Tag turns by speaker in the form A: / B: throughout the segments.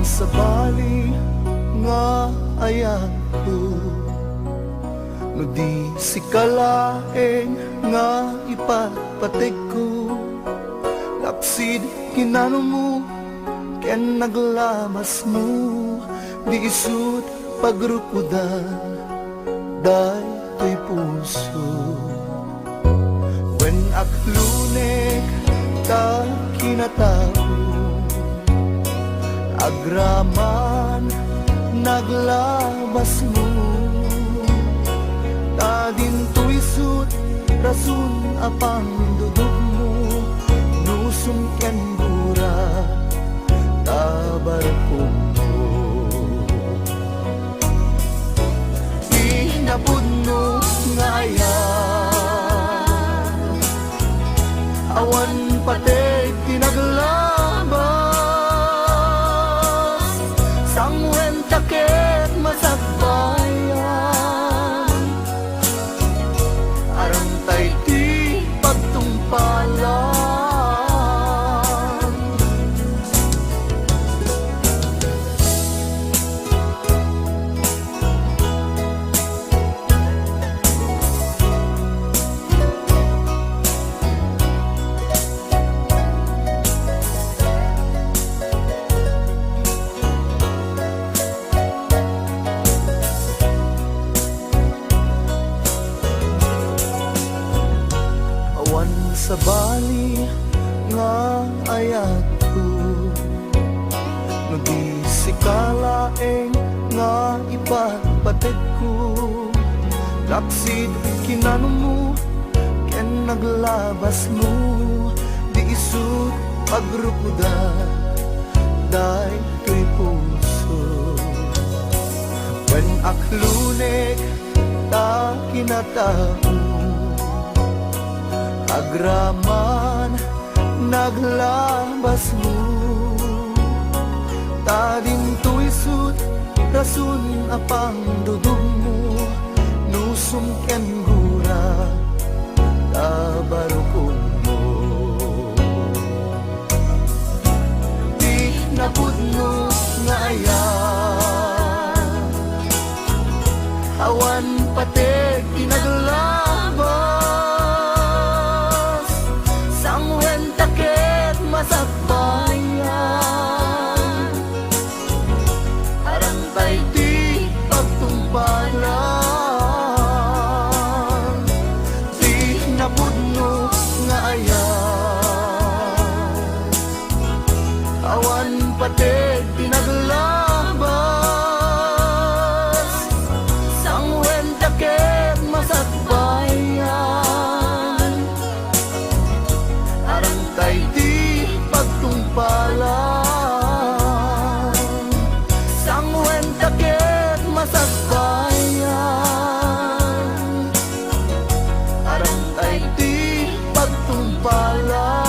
A: sa bali nga ayat ko, no di sikalaeng nga ipapatig ko. Lapsid kinano mo, ken naglamas mo, di isut pagrukudan, day to'y puso. When aklunek ka kinatao, agraman naglabas mo, tadin to'y sut rasun apang dudog mo, nusum ken gura tabar ko mo. Inapod mo nga ayan, awan patek tinaglabas, sangwen taket masagbayan, arang tay ti pagtungpalan. Sa bali nga ayat ko, no di sikalaeng nga ipagpatig ko. Lapsid kinano mo, ken naglabas mo, di isut pagrukudan, day to'y puso. When aklunek ta kinatao, agraman naglabas mo, tadin to'y sut rasun apang dudog mo, nusum ken gura tabarukog mo. Di napud mo nga ayan, awan patek tinaglabas, sangwen taket masakbayan, arang tay ti pagtumpalan. Di napud mo nga ayan, awan patek tinaglabas, sangwen taket masakbayan, arang tay di pagtungpalan. Sangwen taket masakbayan, arang tay di pagtungpalan.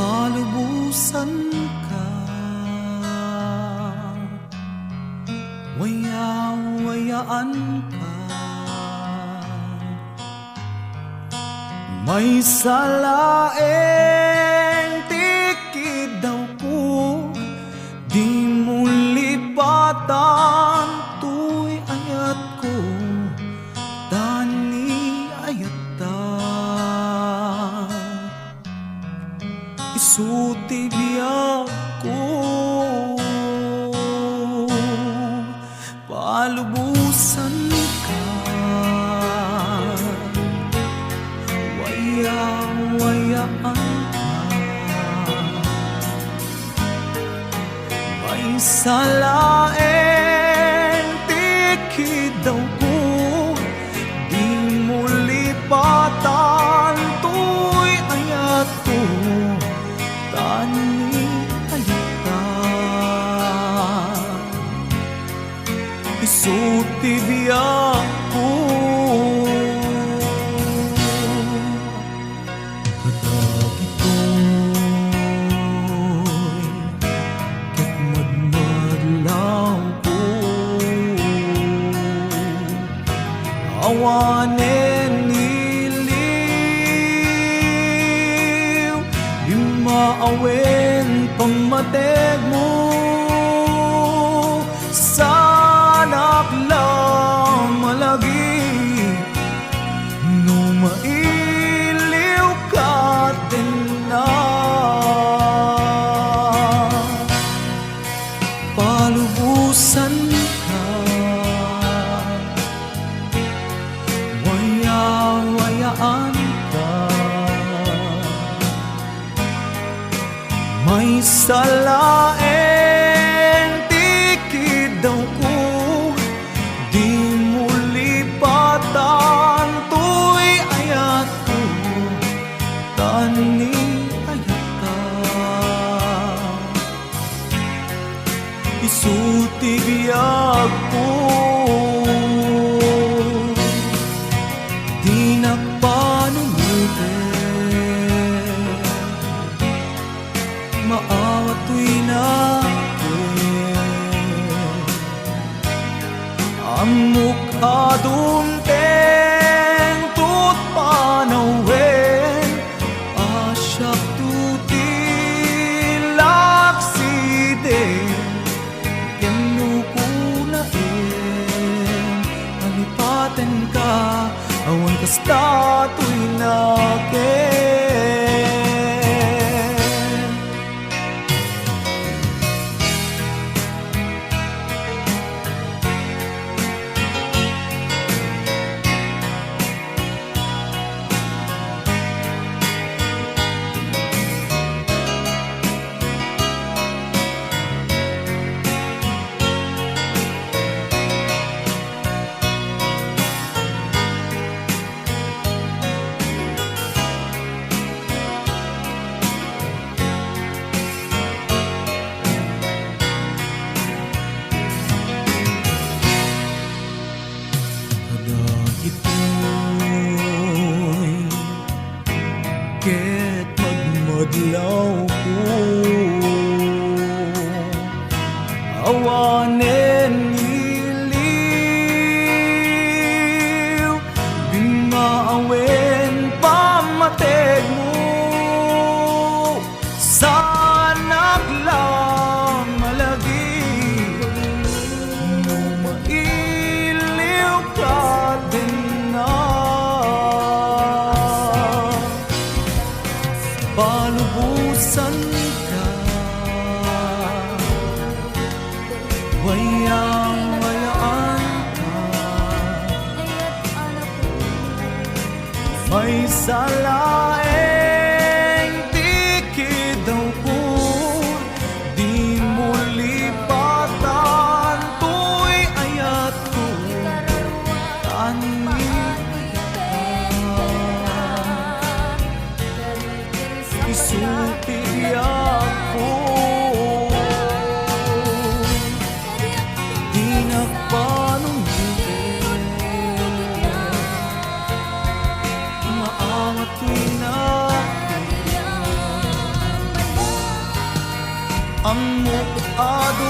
A: Palubusan ka, waya-wayaan ka, may salaeng tikid daw ko, di mo lipatan tuy ayat ko, tani ayat ta. Isuti biyak ko, palubusan ka, waya-wayaan ka, may salaeng tikid daw ko, lipatan Tuy ayat ko Tani ayatan Isuti biyak ko Kadag ito'y Ket madmadlaw ko Awanen niliw Di maawen pamatig mo Sanak lang malagi No mailiw ka din na Palubusan ka Waya-wayaan ka May salaeng tikid daw ko Di mo lipatan Tuy ayat ko Tani ayatan Isuti biyag ko Di nagpanungutin Maawat tuy natin Amok adunteng tut panawen Asyak tutilak siden Kenu kunain Alipaten ka Awan kasta tuy nakin Ito'y ket magmadlaw ko Awanen iliw Bimaawen pamatig mo Sanak lang malagi No mailiw ka din na Palubusan ka Wayang-wayaan ka May salaeng tikid daw ko Di mo lipatan Tuy ayat ko Tani Isuti ako Di nagpanungutin Maawat tuy natin Amok ado